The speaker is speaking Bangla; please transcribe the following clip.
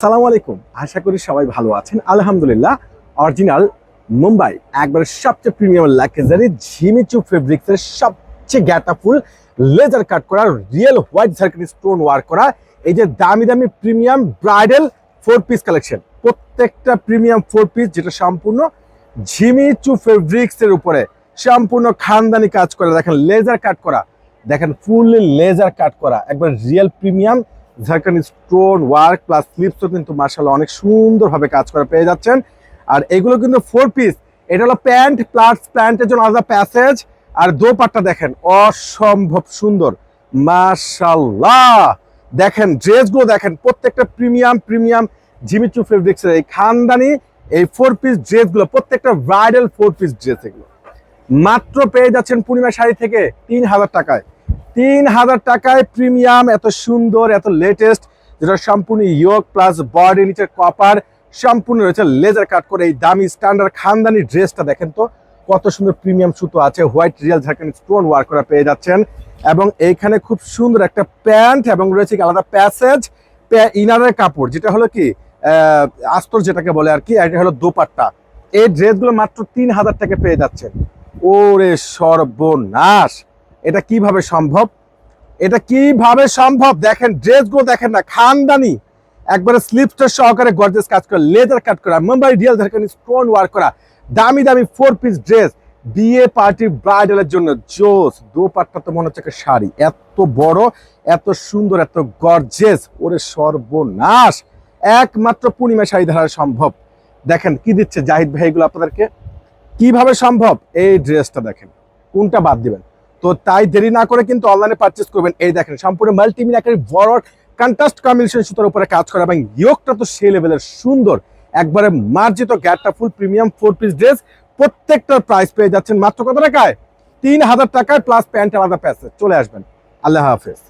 সালামু আলাইকুম। আশা করি সবাই ভালো আছেন। আলহামদুলিল্লাহ। অরিজিনাল মুম্বাই একবার সবচেয়ে প্রিমিয়াম লাক্সারি ঝিমিচু ফেব্রিক্সের সবচেয়ে গ্যাটাফুল লেজার কাট করা রিয়েল হোয়াইট জারকানি স্টোন ওয়ার্ক করা এই যে দামি দামি প্রিমিয়াম ব্রাইডাল 4 পিস কালেকশন, প্রত্যেকটা প্রিমিয়াম 4 পিস যেটা সম্পূর্ণ ঝিমিচু ফেব্রিক্সের উপরে সম্পূর্ণ খানদানি কাজ করা। দেখেন লেজার কাট করা, দেখেন ফুললি লেজার কাট করা একবার রিয়েল প্রিমিয়াম জারকানি স্টোন ওয়ার্ক প্লাস স্লিপসও কিন্তু মাশাআল্লাহ অনেক সুন্দরভাবে কাজ করা পেয়ে যাচ্ছেন। আর এগুলো কিন্তু 4 পিস। এটা হলো প্যান্ট প্লাস প্যান্টের জন্য আলাদা প্যাসেজ, আর দোপাট্টা দেখেন অসম্ভব সুন্দর মাশাআল্লাহ। দেখেন ড্রেসগুলো দেখেন প্রত্যেকটা প্রিমিয়াম প্রিমিয়াম জিমিচু ফেব্রিক্সের এই খানদানি এই 4 পিস ড্রেসগুলো প্রত্যেকটা ব্রাইডাল 4 পিস ড্রেস। এগুলো মাত্র পেয়ে যাচ্ছেন পূর্ণিমা শাড়ি থেকে 3000 টাকায়। 3000 টাকায় প্রিমিয়াম এত সুন্দর এত লেটেস্ট, যেটা সম্পূর্ণ ইয়োক প্লাস বডি নিচের কপার সম্পূর্ণ রয়েছে লেজার কাট করে এই দামি স্ট্যান্ডার্ড খানদানি ড্রেসটা দেখেন তো কত সুন্দর প্রিমিয়াম সুতো আছে, white real Jharkhand stone work করা পেয়ে যাচ্ছেন। এবং এইখানে খুব সুন্দর একটা প্যান্ট এবং রয়েছে আলাদা প্যাসেজ ইনারের কাপড়, যেটা হলো কি আস্তর যেটাকে বলে আর কি, এটা হলো দোপাট্টা। এই ড্রেসগুলো মাত্র 3000 টাকা পেয়ে যাচ্ছেন। ওরে সর্বনাশ, এটা কিভাবে সম্ভব? এটা কিভাবে সম্ভব? দেখেন ড্রেসগুলো দেখেন না, খানদানি একবারে স্লিপস্টার সহকারে গর্জিয়াস কাজ করা, লেজার কাট করা, Mumbai real Jharkhand stone work করা দামি দামি 4 পিস ড্রেস বিয়ে পার্টি ব্রাইডালের জন্য জোস। দোপাট্টা তো মনে হচ্ছে একটা শাড়ি, এত বড় এত সুন্দর এত গর্জিয়াস। ওরে সর্বনাশ, একমাত্র পূর্ণিমা শাড়ি ধারা সম্ভব। দেখেন কি দিচ্ছে জাহিদ ভাই এগুলো আপনাদেরকে, কিভাবে সম্ভব? এই ড্রেসটা দেখেন, কোনটা বাদ দিবেন? তো তাই দেরি না করে কিন্তু অনলাইনে পারচেস করবেন। এই দেখেন সম্পূর্ণ মাল্টিমিনাকারি বড় কন্ট্রাস্ট কম্বিনেশন সুতার উপরে কাজ করা এবং ইয়োকটা তো সেই লেভেলের সুন্দর, একবারে মার্জিত গ্যাটটা ফুল প্রিমিয়াম 4 পিস ড্রেস। প্রত্যেকটার প্রাইস পেয়ে যাচ্ছেন মাত্র কত টাকায়? 3000 টাকায় প্লাস প্যান্ট আলাদা প্যাসেজ। চলে আসবেন। আল্লাহ হাফেজ।